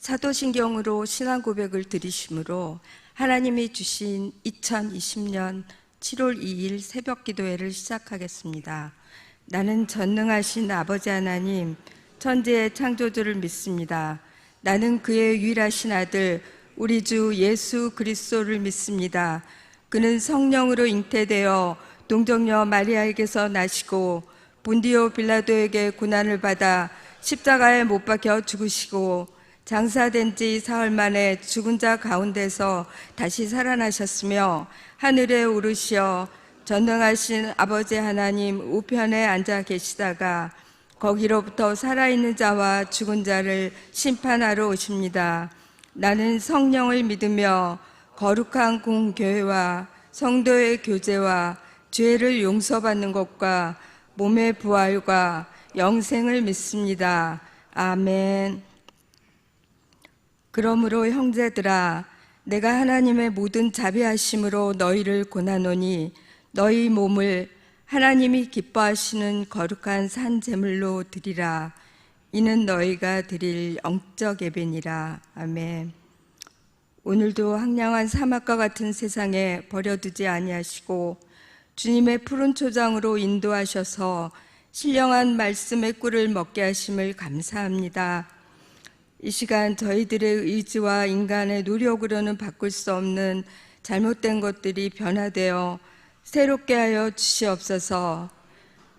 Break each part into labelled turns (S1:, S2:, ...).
S1: 사도신경으로 신앙 고백을 드리심으로 하나님이 주신 2020년 7월 2일 새벽 기도회를 시작하겠습니다. 나는 전능하신 아버지 하나님, 천지의 창조주를 믿습니다. 나는 그의 유일하신 아들 우리 주 예수 그리스도를 믿습니다. 그는 성령으로 잉태되어 동정녀 마리아에게서 나시고 본디오 빌라도에게 고난을 받아 십자가에 못 박혀 죽으시고 장사된 지 사흘 만에 죽은 자 가운데서 다시 살아나셨으며 하늘에 오르시어 전능하신 아버지 하나님 우편에 앉아 계시다가 거기로부터 살아있는 자와 죽은 자를 심판하러 오십니다. 나는 성령을 믿으며 거룩한 공교회와 성도의 교제와 죄를 용서받는 것과 몸의 부활과 영생을 믿습니다. 아멘. 그러므로 형제들아, 내가 하나님의 모든 자비하심으로 너희를 권하노니 너희 몸을 하나님이 기뻐하시는 거룩한 산 제물로 드리라. 이는 너희가 드릴 영적 예배니라. 아멘. 오늘도 황량한 사막과 같은 세상에 버려두지 아니하시고 주님의 푸른 초장으로 인도하셔서 신령한 말씀의 꿀을 먹게 하심을 감사합니다. 이 시간 저희들의 의지와 인간의 노력으로는 바꿀 수 없는 잘못된 것들이 변화되어 새롭게 하여 주시옵소서.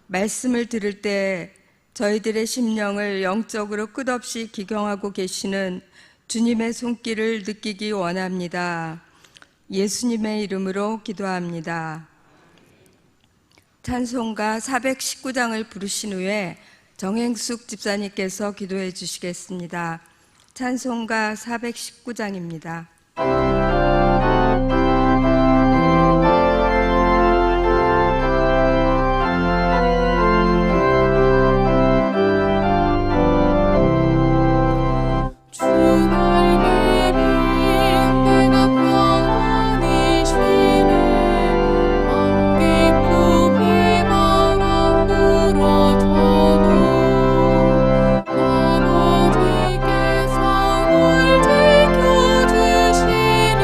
S1: 말씀을 들을 때 저희들의 심령을 영적으로 끝없이 기경하고 계시는 주님의 손길을 느끼기 원합니다. 예수님의 이름으로 기도합니다. 찬송가 419장을 부르신 후에 정행숙 집사님께서 기도해 주시겠습니다. 찬송가 419장입니다.
S2: 아버지께서 울 지켜주시네.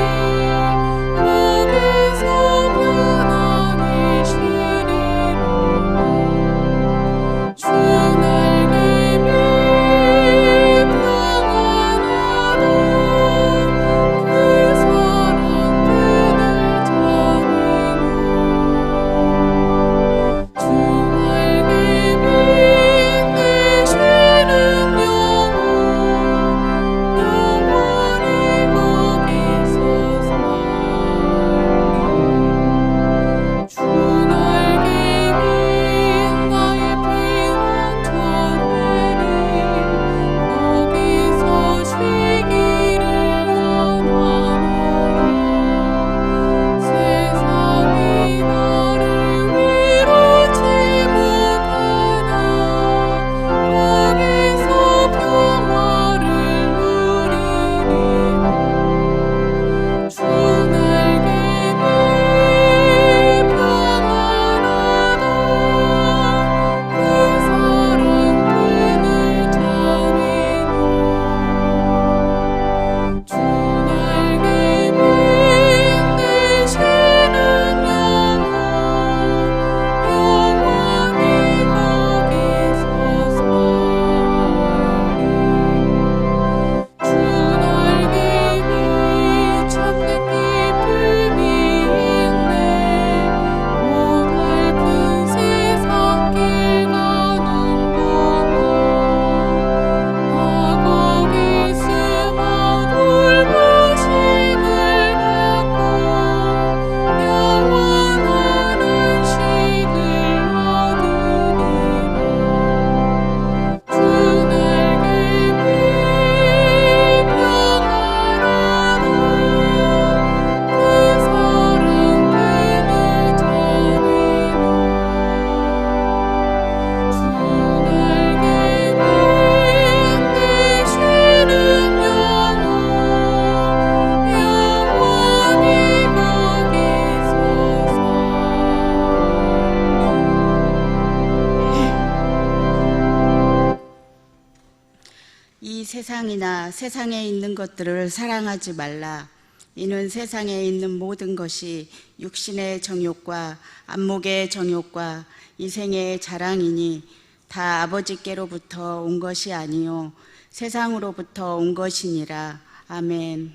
S2: 세상이나 세상에 있는 것들을 사랑하지 말라. 이는 세상에 있는 모든 것이 육신의 정욕과 안목의 정욕과 이생의 자랑이니 다 아버지께로부터 온 것이 아니요 세상으로부터 온 것이니라. 아멘.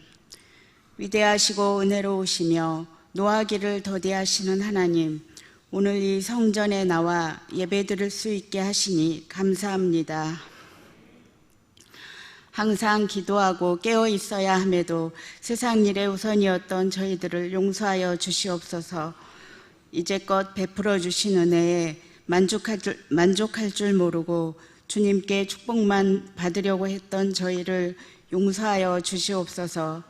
S2: 위대하시고 은혜로우시며 노하기를 더디하시는 하나님, 오늘 이 성전에 나와 예배드릴 수 있게 하시니 감사합니다. 항상 기도하고 깨어 있어야 함에도 세상 일의 우선이었던 저희들을 용서하여 주시옵소서. 이제껏 베풀어 주신 은혜에 만족할 줄 모르고 주님께 축복만 받으려고 했던 저희를 용서하여 주시옵소서.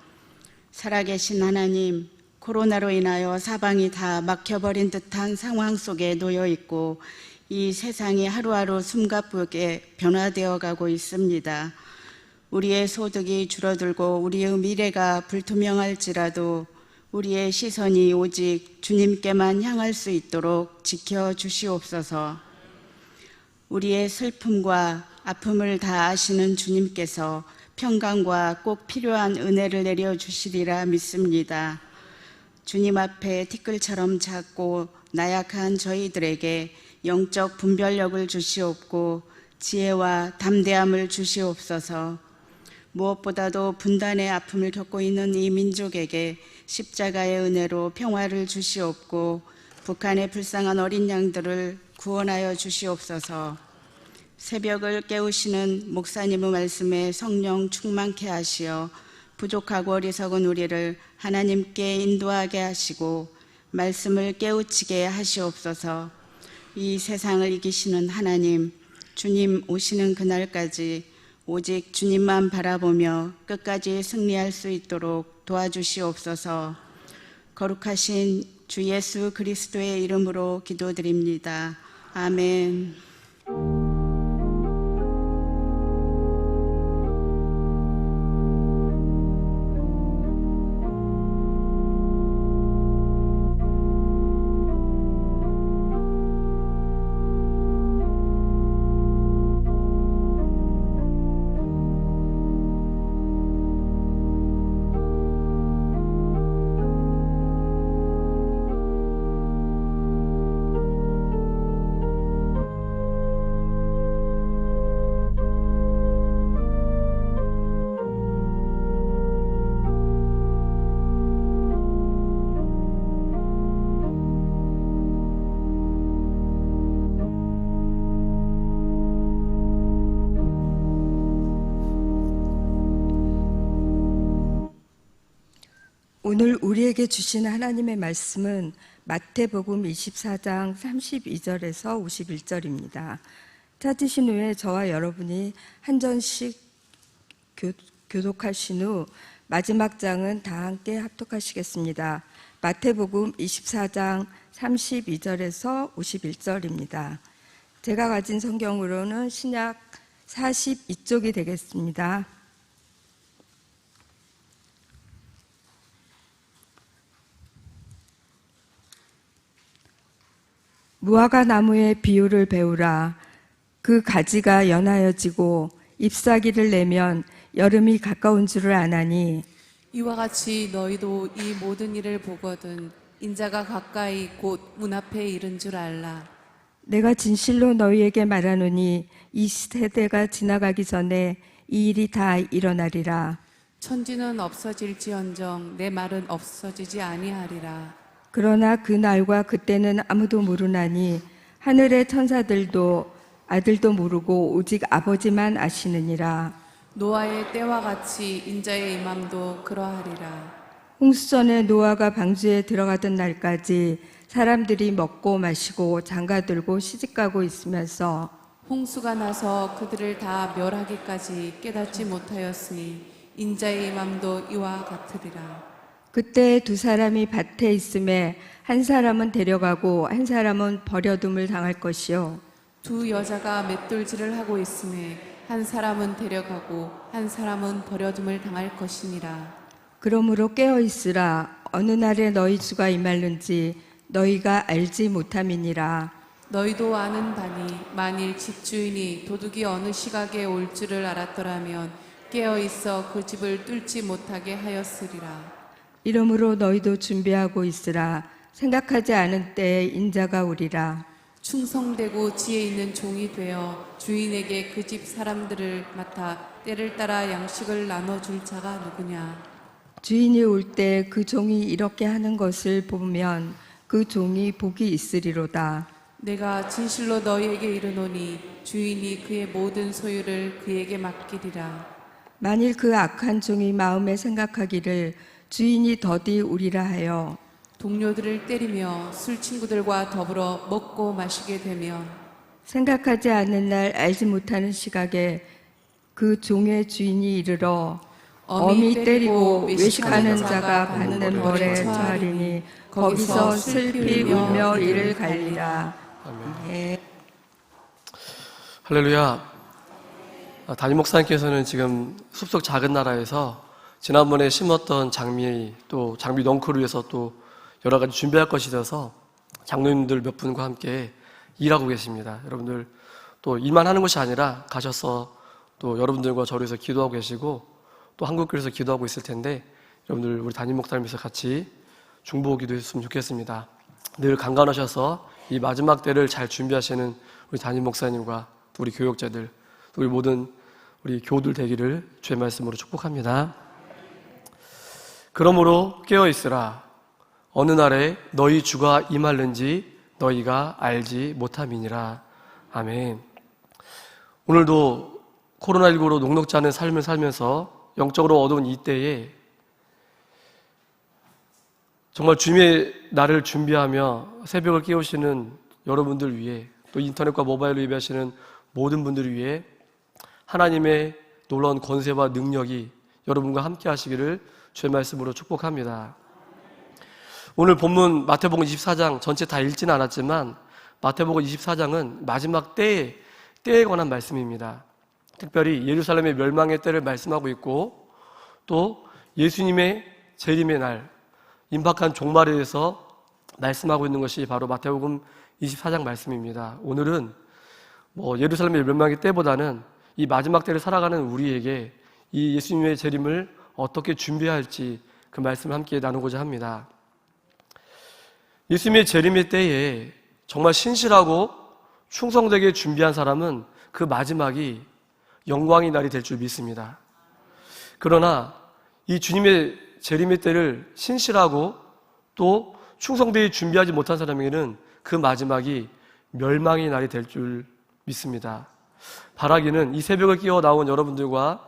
S2: 살아계신 하나님, 코로나로 인하여 사방이 다 막혀버린 듯한 상황 속에 놓여 있고 이 세상이 하루하루 숨가쁘게 변화되어 가고 있습니다. 우리의 소득이 줄어들고 우리의 미래가 불투명할지라도 우리의 시선이 오직 주님께만 향할 수 있도록 지켜주시옵소서. 우리의 슬픔과 아픔을 다 아시는 주님께서 평강과 꼭 필요한 은혜를 내려주시리라 믿습니다. 주님 앞에 티끌처럼 작고 나약한 저희들에게 영적 분별력을 주시옵고 지혜와 담대함을 주시옵소서. 무엇보다도 분단의 아픔을 겪고 있는 이 민족에게 십자가의 은혜로 평화를 주시옵고 북한의 불쌍한 어린 양들을 구원하여 주시옵소서. 새벽을 깨우시는 목사님의 말씀에 성령 충만케 하시어 부족하고 어리석은 우리를 하나님께 인도하게 하시고 말씀을 깨우치게 하시옵소서. 이 세상을 이기시는 하나님, 주님 오시는 그날까지 오직 주님만 바라보며 끝까지 승리할 수 있도록 도와주시옵소서. 거룩하신 주 예수 그리스도의 이름으로 기도드립니다. 아멘.
S1: 오늘 우리에게 주신 하나님의 말씀은 마태복음 24장 32절에서 51절입니다. 찾으신 후에 저와 여러분이 한 절씩 교독하신 후 마지막 장은 다 함께 합독하시겠습니다. 마태복음 24장 32절에서 51절입니다. 제가 가진 성경으로는 신약 42쪽이 되겠습니다. 무화과 나무의 비유를 배우라. 그 가지가 연하여지고 잎사귀를 내면 여름이 가까운 줄을 아나니
S3: 이와 같이 너희도 이 모든 일을 보거든 인자가 가까이 곧 문 앞에 이른 줄 알라.
S1: 내가 진실로 너희에게 말하노니 이 세대가 지나가기 전에 이 일이 다 일어나리라.
S3: 천지는 없어질지언정 내 말은 없어지지 아니하리라.
S1: 그러나 그 날과 그때는 아무도 모르나니 하늘의 천사들도 아들도 모르고 오직 아버지만 아시느니라.
S3: 노아의 때와 같이 인자의 임함도 그러하리라.
S1: 홍수전에 노아가 방주에 들어가던 날까지 사람들이 먹고 마시고 장가들고 시집가고 있으면서
S3: 홍수가 나서 그들을 다 멸하기까지 깨닫지 못하였으니 인자의 임함도 이와 같으리라.
S1: 그때 두 사람이 밭에 있음에 한 사람은 데려가고 한 사람은 버려둠을 당할 것이요
S3: 두 여자가 맷돌질을 하고 있음에 한 사람은 데려가고 한 사람은 버려둠을 당할 것이니라.
S1: 그러므로 깨어 있으라. 어느 날에 너희 주가 임할는지 너희가 알지 못함이니라.
S3: 너희도 아는 바니 만일 집주인이 도둑이 어느 시각에 올 줄을 알았더라면 깨어 있어 그 집을 뚫지 못하게 하였으리라.
S1: 이러므로 너희도 준비하고 있으라. 생각하지 않은 때에 인자가 오리라.
S3: 충성되고 지혜 있는 종이 되어 주인에게 그 집 사람들을 맡아 때를 따라 양식을 나눠줄 자가 누구냐.
S1: 주인이 올 때 그 종이 이렇게 하는 것을 보면 그 종이 복이 있으리로다.
S3: 내가 진실로 너희에게 이르노니 주인이 그의 모든 소유를 그에게 맡기리라.
S1: 만일 그 악한 종이 마음에 생각하기를 주인이 더디 우리라 하여
S3: 동료들을 때리며 술 친구들과 더불어 먹고 마시게 되면
S1: 생각하지 않는 날 알지 못하는 시각에 그 종의 주인이 이르러 어미 때리고 외식하는 자가 받는 벌에 처하리니 거기서 슬피 울며 이를 갈리라. 네.
S4: 할렐루야. 담임 목사님께서는 지금 숲속 작은 나라에서 지난번에 심었던 장미 또 장미 넝쿨을 위해서 또 여러 가지 준비할 것이 있어서 장로님들 몇 분과 함께 일하고 계십니다. 여러분들 또 일만 하는 것이 아니라 가셔서 또 여러분들과 저를 위해서 기도하고 계시고 또 한국교회에서 기도하고 있을 텐데 여러분들 우리 담임 목사님께서 같이 중보 기도했으면 좋겠습니다. 늘 강간하셔서 이 마지막 때를 잘 준비하시는 우리 담임 목사님과 또 우리 교역자들 또 우리 모든 우리 교우들 되기를 주의 말씀으로 축복합니다. 그러므로 깨어있으라. 어느 날에 너희 주가 임할는지 너희가 알지 못함이니라. 아멘. 오늘도 코로나19로 녹록지 않은 삶을 살면서 영적으로 어두운 이때에 정말 주님의 날을 준비하며 새벽을 깨우시는 여러분들 위해 또 인터넷과 모바일로 예배하시는 모든 분들을 위해 하나님의 놀라운 권세와 능력이 여러분과 함께 하시기를 주의 말씀으로 축복합니다. 오늘 본문 마태복음 24장 전체 다 읽지는 않았지만 마태복음 24장은 마지막 때에 관한 말씀입니다. 특별히 예루살렘의 멸망의 때를 말씀하고 있고 또 예수님의 재림의 날, 임박한 종말에 대해서 말씀하고 있는 것이 바로 마태복음 24장 말씀입니다. 오늘은 예루살렘의 멸망의 때보다는 이 마지막 때를 살아가는 우리에게 이 예수님의 재림을 어떻게 준비해야 할지 그 말씀을 함께 나누고자 합니다. 예수님의 재림의 때에 정말 신실하고 충성되게 준비한 사람은 그 마지막이 영광의 날이 될 줄 믿습니다. 그러나 이 주님의 재림의 때를 신실하고 또 충성되게 준비하지 못한 사람에게는 그 마지막이 멸망의 날이 될 줄 믿습니다. 바라기는 이 새벽을 깨어 나온 여러분들과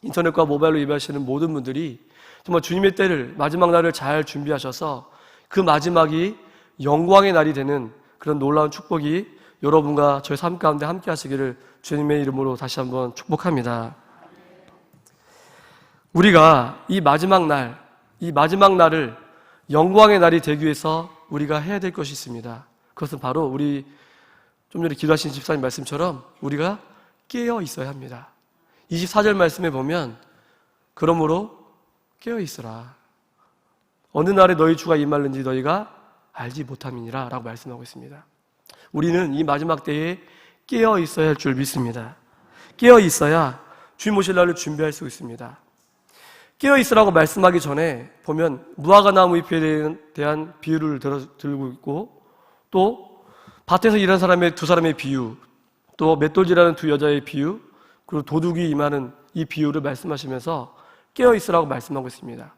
S4: 인터넷과 모바일로 예배하시는 모든 분들이 정말 주님의 때를 마지막 날을 잘 준비하셔서 그 마지막이 영광의 날이 되는 그런 놀라운 축복이 여러분과 저희 삶 가운데 함께 하시기를 주님의 이름으로 다시 한번 축복합니다. 우리가 이 마지막 날을 영광의 날이 되기 위해서 우리가 해야 될 것이 있습니다. 그것은 바로 우리 좀 전에 기도하신 집사님 말씀처럼 우리가 깨어 있어야 합니다. 24절 말씀에 보면 그러므로 깨어 있으라. 어느 날에 너희 주가 임할는지 너희가 알지 못함이니라 라고 말씀하고 있습니다. 우리는 이 마지막 때에 깨어 있어야 할 줄 믿습니다. 깨어 있어야 주님 오실 날을 준비할 수 있습니다. 깨어 있으라고 말씀하기 전에 보면 무화과 나무 잎에 대한 비유를 들고 있고 또 밭에서 일하는 사람의 두 사람의 비유, 또 맷돌질하는 두 여자의 비유, 그리고 도둑이 임하는 이 비유를 말씀하시면서 깨어 있으라고 말씀하고 있습니다.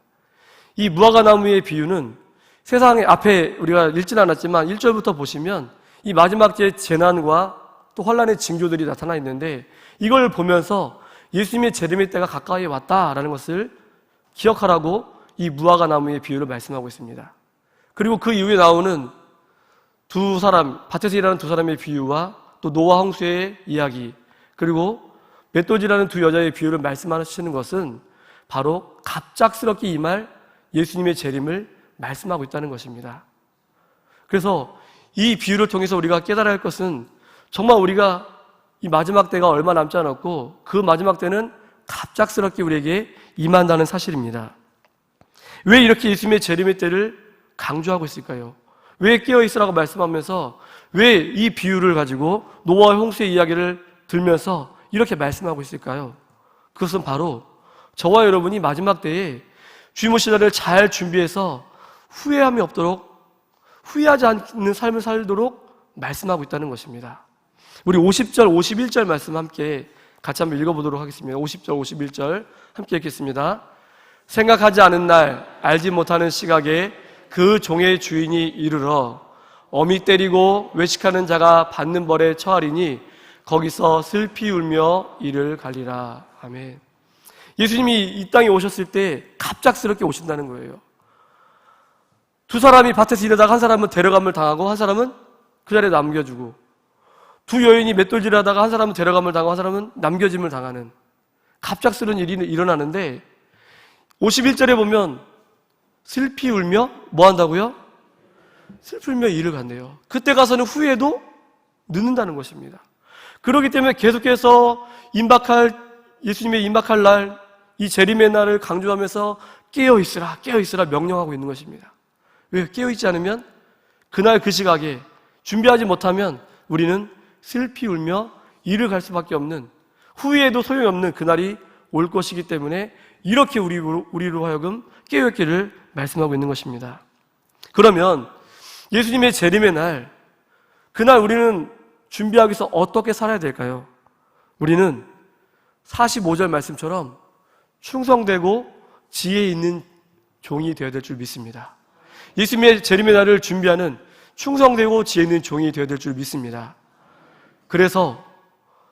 S4: 이 무화과 나무의 비유는 세상에 앞에 우리가 읽지는 않았지만 1절부터 보시면 이 마지막 때의 재난과 또 환란의 징조들이 나타나 있는데 이걸 보면서 예수님의 재림의 때가 가까이 왔다라는 것을 기억하라고 이 무화과 나무의 비유를 말씀하고 있습니다. 그리고 그 이후에 나오는 두 사람, 밭에서 일하는 두 사람의 비유와 또 노아 홍수의 이야기, 그리고 맷돌질하는 두 여자의 비유를 말씀하시는 것은 바로 갑작스럽게 임할 예수님의 재림을 말씀하고 있다는 것입니다. 그래서 이 비유를 통해서 우리가 깨달아야 할 것은 정말 우리가 이 마지막 때가 얼마 남지 않았고 그 마지막 때는 갑작스럽게 우리에게 임한다는 사실입니다. 왜 이렇게 예수님의 재림의 때를 강조하고 있을까요? 왜 깨어있으라고 말씀하면서 왜 이 비유를 가지고 노아의 홍수의 이야기를 들면서 이렇게 말씀하고 있을까요? 그것은 바로 저와 여러분이 마지막 때에 주님 오실 날을 잘 준비해서 후회함이 없도록, 후회하지 않는 삶을 살도록 말씀하고 있다는 것입니다. 우리 50절, 51절 말씀 함께 같이 한번 읽어보도록 하겠습니다. 50절, 51절 함께 읽겠습니다. 생각하지 않은 날, 알지 못하는 시각에 그 종의 주인이 이르러 어미 때리고 외식하는 자가 받는 벌에 처하리니 거기서 슬피 울며 이를 갈리라. 아멘. 예수님이 이 땅에 오셨을 때 갑작스럽게 오신다는 거예요. 두 사람이 밭에서 일하다가 한 사람은 데려감을 당하고 한 사람은 그 자리에 남겨주고, 두 여인이 맷돌질을 하다가 한 사람은 데려감을 당하고 한 사람은 남겨짐을 당하는 갑작스러운 일이 일어나는데 51절에 보면 슬피 울며 뭐 한다고요? 슬피 울며 이를 간대요. 그때 가서는 후회도 늦는다는 것입니다. 그렇기 때문에 계속해서 예수님의 임박할 날, 이 재림의 날을 강조하면서 깨어있으라 명령하고 있는 것입니다. 왜? 깨어있지 않으면 그날 그 시각에 준비하지 못하면 우리는 슬피 울며 이를 갈 수밖에 없는, 후회에도 소용이 없는 그날이 올 것이기 때문에 이렇게 우리로 하여금 깨어있기를 말씀하고 있는 것입니다. 그러면 예수님의 재림의 날, 그날 우리는 준비하기 위해서 어떻게 살아야 될까요? 우리는 45절 말씀처럼 충성되고 지혜 있는 종이 되어야 될 줄 믿습니다. 예수님의 재림의 날을 준비하는 충성되고 지혜 있는 종이 되어야 될 줄 믿습니다. 그래서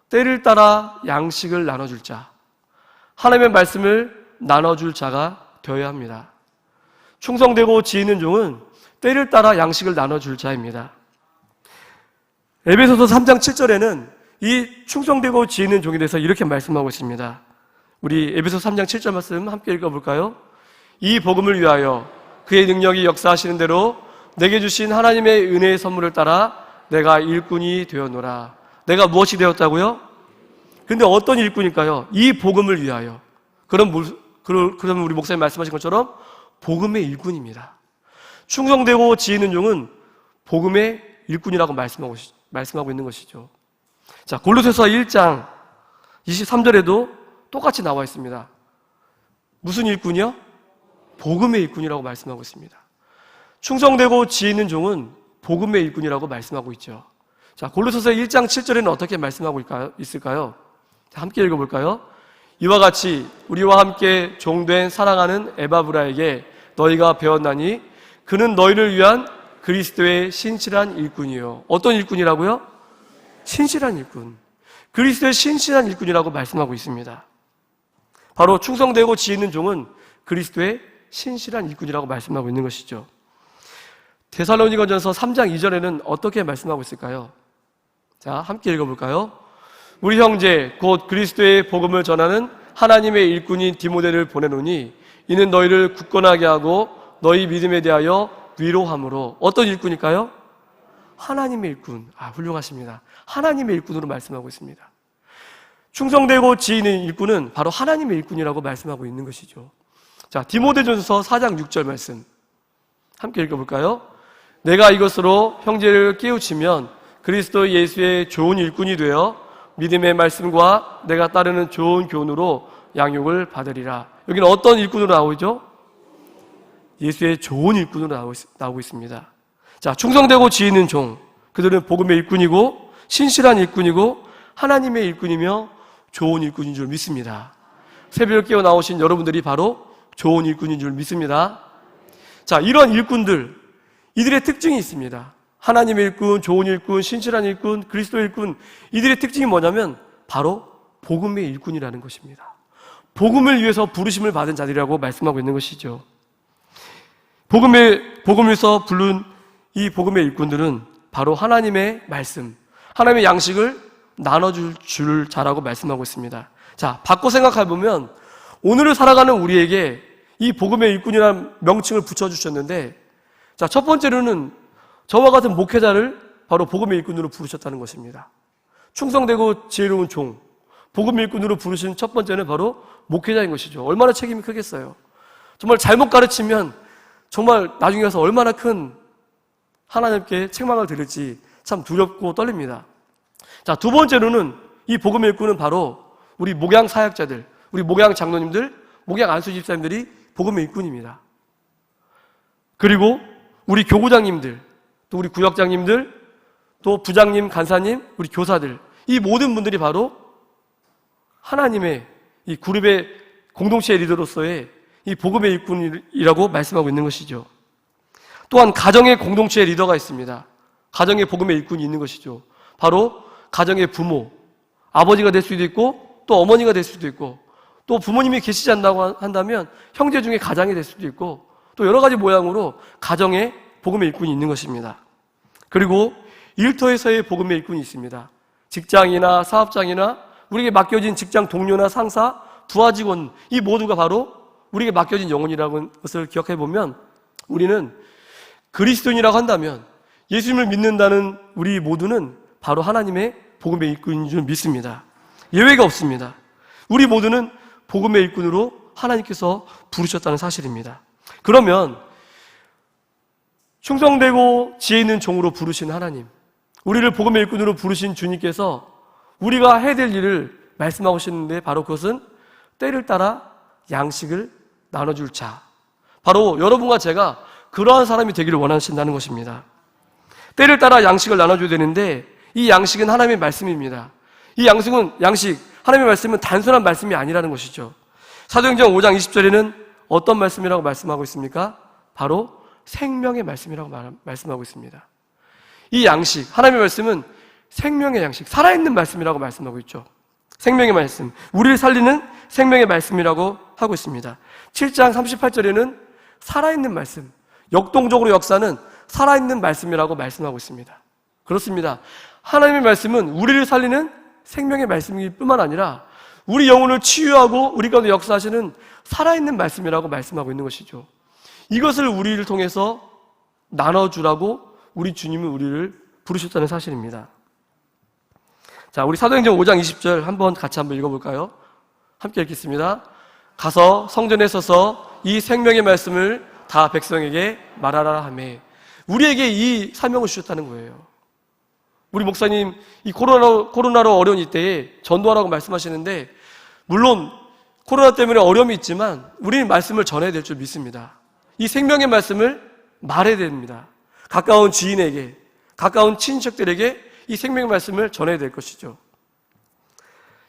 S4: 때를 따라 양식을 나눠줄 자, 하나님의 말씀을 나눠줄 자가 되어야 합니다. 충성되고 지혜 있는 종은 때를 따라 양식을 나눠줄 자입니다. 에베소서 3장 7절에는 이 충성되고 지혜 있는 종에 대해서 이렇게 말씀하고 있습니다. 우리 에베소서 3장 7절 말씀 함께 읽어볼까요? 이 복음을 위하여 그의 능력이 역사하시는 대로 내게 주신 하나님의 은혜의 선물을 따라 내가 일꾼이 되었노라. 내가 무엇이 되었다고요? 근데 어떤 일꾼일까요? 이 복음을 위하여. 그럼 우리 목사님 말씀하신 것처럼 복음의 일꾼입니다. 충성되고 지혜 있는 종은 복음의 일꾼이라고 말씀하고 있는 것이죠. 자, 골로새서 1장 23절에도 똑같이 나와 있습니다. 무슨 일꾼이요? 복음의 일꾼이라고 말씀하고 있습니다. 충성되고 지혜 있는 종은 복음의 일꾼이라고 말씀하고 있죠. 자, 골로새서 1장 7절에는 어떻게 말씀하고 있을까요? 자, 함께 읽어볼까요? 이와 같이 우리와 함께 종된 사랑하는 에바브라에게 너희가 배웠나니 그는 너희를 위한 그리스도의 신실한 일꾼이요. 어떤 일꾼이라고요? 신실한 일꾼. 그리스도의 신실한 일꾼이라고 말씀하고 있습니다. 바로 충성되고 지혜 있는 종은 그리스도의 신실한 일꾼이라고 말씀하고 있는 것이죠. 데살로니가전서 3장 2절에는 어떻게 말씀하고 있을까요? 자, 함께 읽어볼까요? 우리 형제 곧 그리스도의 복음을 전하는 하나님의 일꾼인 디모데를 보내노니 이는 너희를 굳건하게 하고 너희 믿음에 대하여 위로함으로. 어떤 일꾼일까요? 하나님의 일꾼. 훌륭하십니다. 하나님의 일꾼으로 말씀하고 있습니다. 충성되고 지혜 있는 일꾼은 바로 하나님의 일꾼이라고 말씀하고 있는 것이죠. 자, 디모데전서 4장 6절 말씀 함께 읽어볼까요? 내가 이것으로 형제를 깨우치면 그리스도 예수의 좋은 일꾼이 되어 믿음의 말씀과 내가 따르는 좋은 교훈으로 양육을 받으리라. 여기는 어떤 일꾼으로 나오죠? 예수의 좋은 일꾼으로 나오고 있습니다. 자, 충성되고 지혜 있는 종, 그들은 복음의 일꾼이고 신실한 일꾼이고 하나님의 일꾼이며 좋은 일꾼인 줄 믿습니다. 새벽에 깨어 나오신 여러분들이 바로 좋은 일꾼인 줄 믿습니다. 자, 이런 일꾼들, 이들의 특징이 있습니다. 하나님의 일꾼, 좋은 일꾼, 신실한 일꾼, 그리스도 일꾼, 이들의 특징이 뭐냐면 바로 복음의 일꾼이라는 것입니다. 복음을 위해서 부르심을 받은 자들이라고 말씀하고 있는 것이죠. 복음에서 부른 이 복음의 일꾼들은 바로 하나님의 말씀, 하나님의 양식을 나눠줄 자라고 말씀하고 있습니다. 자, 바꿔 생각해보면 오늘을 살아가는 우리에게 이 복음의 일꾼이라는 명칭을 붙여주셨는데, 자, 첫 번째로는 저와 같은 목회자를 바로 복음의 일꾼으로 부르셨다는 것입니다. 충성되고 지혜로운 종, 복음의 일꾼으로 부르신 첫 번째는 바로 목회자인 것이죠. 얼마나 책임이 크겠어요. 정말 잘못 가르치면 정말 나중에 가서 얼마나 큰 하나님께 책망을 들을지 참 두렵고 떨립니다. 자, 두 번째로는 이 복음의 일꾼은 바로 우리 목양 사역자들, 우리 목양 장로님들, 목양 안수 집사님들이 복음의 일꾼입니다. 그리고 우리 교구장님들, 또 우리 구역장님들, 또 부장님, 간사님, 우리 교사들, 이 모든 분들이 바로 하나님의 이 그룹의 공동체의 리더로서의 이 복음의 일꾼이라고 말씀하고 있는 것이죠. 또한 가정의 공동체의 리더가 있습니다. 가정의 복음의 일꾼이 있는 것이죠. 바로 가정의 부모, 아버지가 될 수도 있고 또 어머니가 될 수도 있고 또 부모님이 계시지 않는다고 한다면 형제 중에 가장이 될 수도 있고 또 여러 가지 모양으로 가정에 복음의 일꾼이 있는 것입니다. 그리고 일터에서의 복음의 일꾼이 있습니다. 직장이나 사업장이나 우리에게 맡겨진 직장 동료나 상사, 부하 직원, 이 모두가 바로 우리에게 맡겨진 영혼이라는 것을 기억해 보면 우리는 그리스도인이라고 한다면 예수님을 믿는다는 우리 모두는 바로 하나님의 복음의 일꾼인 줄 믿습니다. 예외가 없습니다. 우리 모두는 복음의 일꾼으로 하나님께서 부르셨다는 사실입니다. 그러면 충성되고 지혜 있는 종으로 부르신 하나님, 우리를 복음의 일꾼으로 부르신 주님께서 우리가 해야 될 일을 말씀하고 계시는데 바로 그것은 때를 따라 양식을 나눠줄 자, 바로 여러분과 제가 그러한 사람이 되기를 원하신다는 것입니다. 때를 따라 양식을 나눠줘야 되는데 이 양식은 하나님의 말씀입니다. 이 양식, 하나님의 말씀은 단순한 말씀이 아니라는 것이죠. 사도행전 5장 20절에는 어떤 말씀이라고 말씀하고 있습니까? 바로 생명의 말씀이라고 말씀하고 있습니다. 이 양식, 하나님의 말씀은 생명의 양식, 살아있는 말씀이라고 말씀하고 있죠. 생명의 말씀, 우리를 살리는 생명의 말씀이라고 하고 있습니다. 7장 38절에는 살아있는 말씀, 역동적으로 역사는 살아있는 말씀이라고 말씀하고 있습니다. 그렇습니다. 하나님의 말씀은 우리를 살리는 생명의 말씀일 뿐만 아니라 우리 영혼을 치유하고 우리 가운데 역사하시는 살아있는 말씀이라고 말씀하고 있는 것이죠. 이것을 우리를 통해서 나눠주라고 우리 주님은 우리를 부르셨다는 사실입니다. 자, 우리 사도행전 5장 20절 한번 같이 한번 읽어볼까요? 함께 읽겠습니다. 가서 성전에 서서 이 생명의 말씀을 다 백성에게 말하라 하매. 우리에게 이 사명을 주셨다는 거예요. 우리 목사님 이 코로나로 어려운 이때에 전도하라고 말씀하시는데 물론 코로나 때문에 어려움이 있지만 우리는 말씀을 전해야 될 줄 믿습니다. 이 생명의 말씀을 말해야 됩니다. 가까운 지인에게, 가까운 친척들에게 이 생명의 말씀을 전해야 될 것이죠.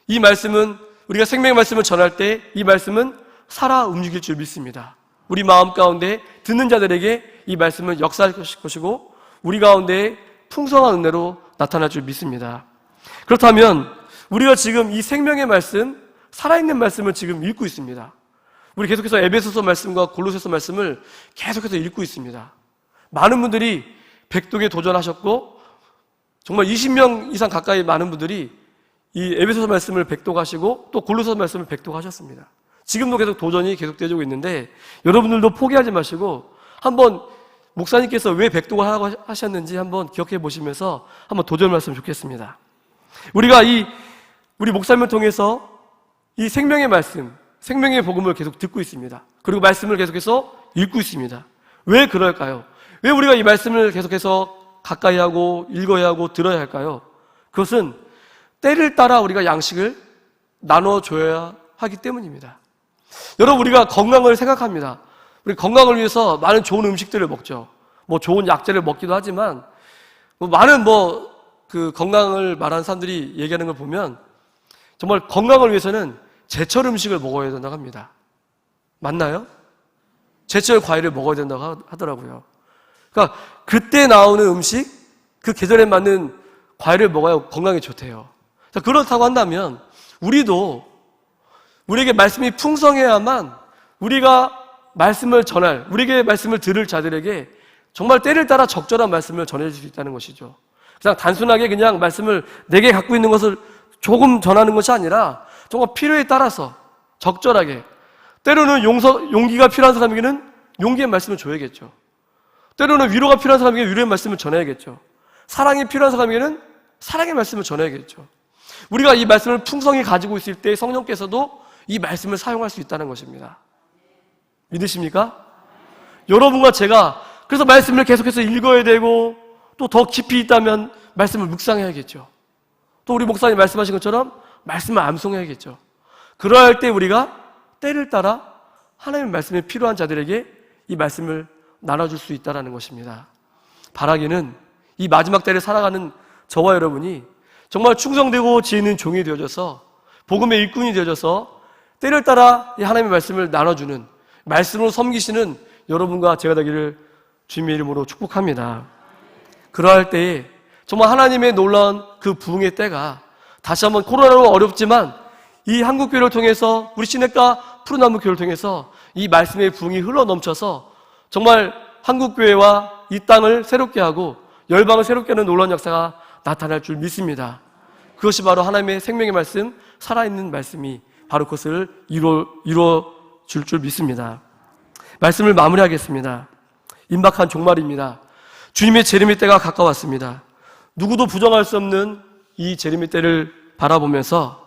S4: 이 말씀은 우리가 생명의 말씀을 전할 때 이 말씀은 살아 움직일 줄 믿습니다. 우리 마음 가운데 듣는 자들에게 이 말씀은 역사할 것이고 우리 가운데 풍성한 은혜로 나타날 줄 믿습니다. 그렇다면 우리가 지금 이 생명의 말씀, 살아있는 말씀을 지금 읽고 있습니다. 우리 계속해서 에베소서 말씀과 골로새서 말씀을 계속해서 읽고 있습니다. 많은 분들이 백독에 도전하셨고 정말 20명 이상 가까이 많은 분들이 이 에베소서 말씀을 백독하시고 또 골로새서 말씀을 백독하셨습니다. 지금도 계속 도전이 계속되고 있는데 여러분들도 포기하지 마시고 한번 목사님께서 왜 백독을 하셨는지 한번 기억해 보시면서 한번 도전했으면 좋겠습니다. 우리가 우리 목사님을 통해서 이 생명의 말씀, 생명의 복음을 계속 듣고 있습니다. 그리고 말씀을 계속해서 읽고 있습니다. 왜 그럴까요? 왜 우리가 이 말씀을 계속해서 가까이 하고 읽어야 하고 들어야 할까요? 그것은 때를 따라 우리가 양식을 나눠줘야 하기 때문입니다. 여러분, 우리가 건강을 생각합니다. 우리 건강을 위해서 많은 좋은 음식들을 먹죠. 뭐 좋은 약재를 먹기도 하지만 많은 그 건강을 말하는 사람들이 얘기하는 걸 보면 정말 건강을 위해서는 제철 음식을 먹어야 된다고 합니다. 맞나요? 제철 과일을 먹어야 된다고 하더라고요. 그러니까 그때 나오는 음식, 그 계절에 맞는 과일을 먹어야 건강에 좋대요. 그렇다고 한다면 우리에게 말씀이 풍성해야만 우리가 말씀을 전할, 우리에게 말씀을 들을 자들에게 정말 때를 따라 적절한 말씀을 전해줄 수 있다는 것이죠. 그냥 단순하게 그냥 말씀을 내게 갖고 있는 것을 조금 전하는 것이 아니라 정말 필요에 따라서 적절하게, 때로는 용기가 필요한 사람에게는 용기의 말씀을 줘야겠죠. 때로는 위로가 필요한 사람에게 위로의 말씀을 전해야겠죠. 사랑이 필요한 사람에게는 사랑의 말씀을 전해야겠죠. 우리가 이 말씀을 풍성히 가지고 있을 때 성령께서도 이 말씀을 사용할 수 있다는 것입니다. 믿으십니까? 여러분과 제가 그래서 말씀을 계속해서 읽어야 되고 또 더 깊이 있다면 말씀을 묵상해야겠죠. 또 우리 목사님 말씀하신 것처럼 말씀을 암송해야겠죠. 그러할 때 우리가 때를 따라 하나님의 말씀이 필요한 자들에게 이 말씀을 나눠줄 수 있다는 것입니다. 바라기는 이 마지막 때를 살아가는 저와 여러분이 정말 충성되고 지혜 있는 종이 되어져서 복음의 일꾼이 되어져서 때를 따라 이 하나님의 말씀을 나눠주는, 말씀으로 섬기시는 여러분과 제가 되기를 주님의 이름으로 축복합니다. 그러할 때에 정말 하나님의 놀라운 그 부흥의 때가 다시 한번 코로나로 어렵지만 이 한국교회를 통해서, 우리 시냇가 푸른나무 교회를 통해서 이 말씀의 부흥이 흘러넘쳐서 정말 한국교회와 이 땅을 새롭게 하고 열방을 새롭게 하는 놀라운 역사가 나타날 줄 믿습니다. 그것이 바로 하나님의 생명의 말씀, 살아있는 말씀이 바로 그것을 이루어 줄 믿습니다. 말씀을 마무리하겠습니다. 임박한 종말입니다. 주님의 재림의 때가 가까웠습니다. 누구도 부정할 수 없는 이 재림의 때를 바라보면서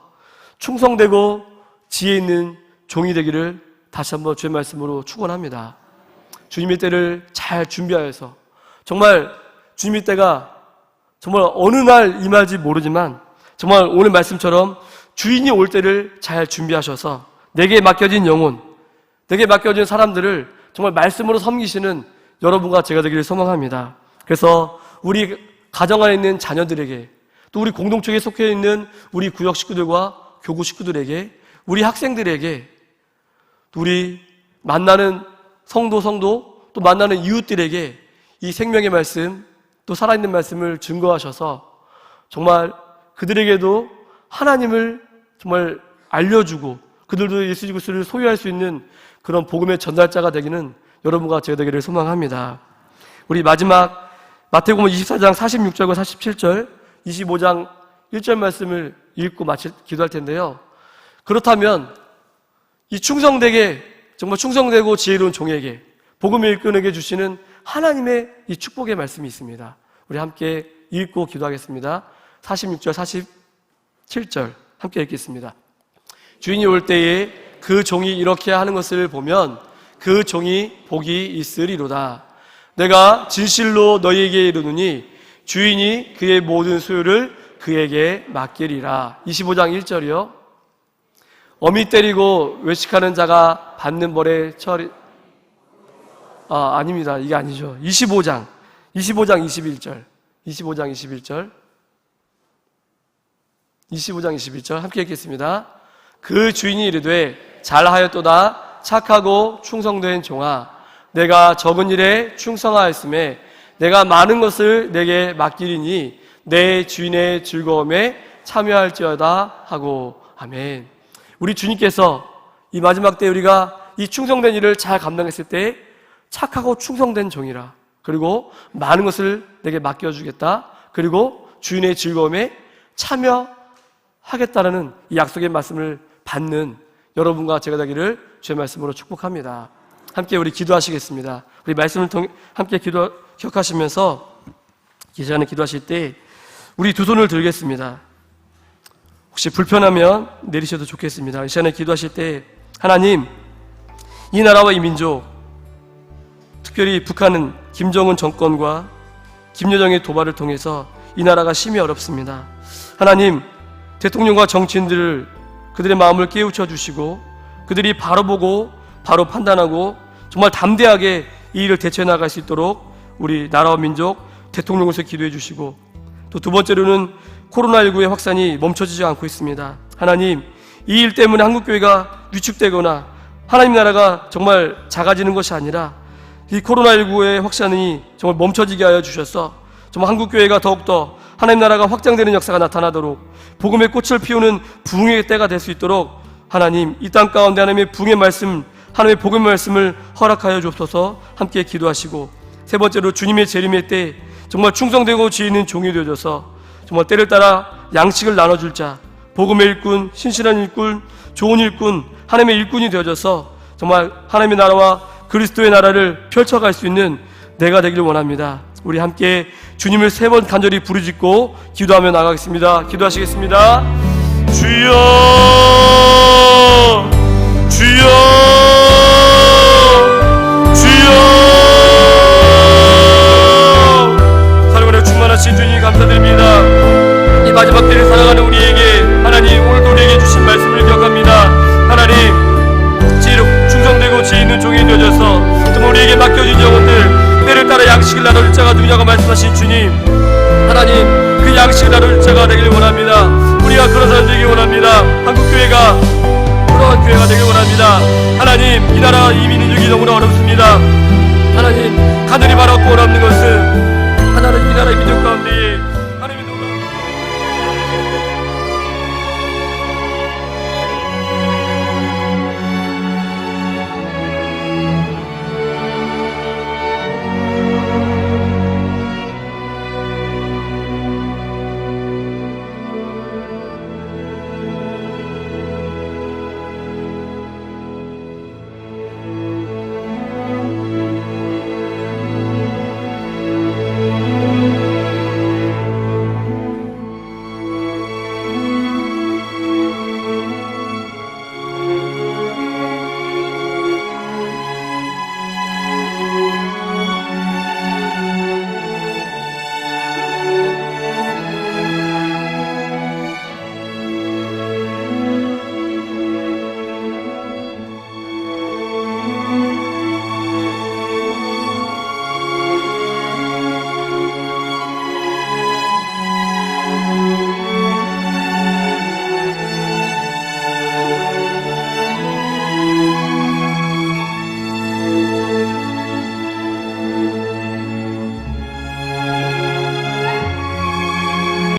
S4: 충성되고 지혜 있는 종이 되기를 다시 한번 주의 말씀으로 축원합니다. 주님의 때를 잘 준비하여서 정말 주님의 때가 정말 어느 날 임할지 모르지만 정말 오늘 말씀처럼 주인이 올 때를 잘 준비하셔서 내게 맡겨진 영혼, 내게 맡겨진 사람들을 정말 말씀으로 섬기시는 여러분과 제가 되기를 소망합니다. 그래서 우리 가정 안에 있는 자녀들에게, 또 우리 공동체에 속해 있는 우리 구역 식구들과 교구 식구들에게, 우리 학생들에게, 또 우리 만나는 성도, 또 만나는 이웃들에게 이 생명의 말씀, 또 살아있는 말씀을 증거하셔서 정말 그들에게도 하나님을 정말 알려주고 그들도 예수 그리스도를 소유할 수 있는 그런 복음의 전달자가 되기는 여러분과 제가 되기를 소망합니다. 우리 마지막 마태복음 24장 46절과 47절, 25장 1절 말씀을 읽고 기도할 텐데요. 그렇다면 이 충성되게, 정말 충성되고 지혜로운 종에게, 복음의 일꾼에게 주시는 하나님의 이 축복의 말씀이 있습니다. 우리 함께 읽고 기도하겠습니다. 46절, 47절 함께 읽겠습니다. 주인이 올 때에 그 종이 이렇게 하는 것을 보면 그 종이 복이 있으리로다. 내가 진실로 너희에게 이르노니 주인이 그의 모든 소유를 그에게 맡기리라. 25장 1절이요. 어미 때리고 외식하는 자가 받는 벌에 처리. 아닙니다. 이게 아니죠. 25장 21절. 25장 21절 함께 읽겠습니다. 그 주인이 이르되 잘하였도다 착하고 충성된 종아, 내가 적은 일에 충성하였음에 내가 많은 것을 내게 맡기리니 내 주인의 즐거움에 참여할지어다 하고. 아멘. 우리 주님께서 이 마지막 때 우리가 이 충성된 일을 잘 감당했을 때 착하고 충성된 종이라, 그리고 많은 것을 내게 맡겨주겠다, 그리고 주인의 즐거움에 참여하겠다라는 이 약속의 말씀을 받는 여러분과 제가 되기를 주의 말씀으로 축복합니다. 함께 우리 기도하시겠습니다. 우리 말씀을 통해 함께 기억하시면서 이 시간에 기도하실 때 우리 두 손을 들겠습니다. 혹시 불편하면 내리셔도 좋겠습니다. 이 시간에 기도하실 때 하나님, 이 나라와 이 민족, 특별히 북한은 김정은 정권과 김여정의 도발을 통해서 이 나라가 심히 어렵습니다. 하나님, 대통령과 정치인들을, 그들의 마음을 깨우쳐 주시고 그들이 바로 보고 바로 판단하고 정말 담대하게 이 일을 대처해 나갈 수 있도록 우리 나라와 민족, 대통령으로서 기도해 주시고, 또 두 번째로는 코로나19의 확산이 멈춰지지 않고 있습니다. 하나님, 이 일 때문에 한국교회가 위축되거나 하나님 나라가 정말 작아지는 것이 아니라 이 코로나19의 확산이 정말 멈춰지게 하여 주셔서 정말 한국교회가 더욱더 하나님 나라가 확장되는 역사가 나타나도록 복음의 꽃을 피우는 부흥의 때가 될 수 있도록 하나님, 이 땅 가운데 하나님의 부흥의 말씀, 하나님의 복음의 말씀을 허락하여 주옵소서. 함께 기도하시고, 세 번째로 주님의 재림의 때 정말 충성되고 지혜 있는 종이 되어져서 정말 때를 따라 양식을 나눠줄 자, 복음의 일꾼, 신실한 일꾼, 좋은 일꾼, 하나님의 일꾼이 되어져서 정말 하나님의 나라와 그리스도의 나라를 펼쳐갈 수 있는 내가 되기를 원합니다. 우리 함께 주님을 3번 간절히 부르짖고 기도하며 나가겠습니다. 기도하시겠습니다. 주여, 주여, 주여. 사랑으로 충만하신 주님 감사드립니다. 이 마지막 때를 살아가는 우리에게 하나님, 오늘도 우리에게 주신 말씀을 기억합니다. 따라 양식을 나눌 자가 누구냐고 말씀하신 주님, 하나님 그 양식을 나눌 자가 되길 원합니다. 우리가 그런 사람 되길 원합니다. 한국교회가 그러한 교회가 되길 원합니다. 하나님, 이 나라 이 민족이 너무나 어렵습니다. 하나님, 하늘이 바라고 원하는 것은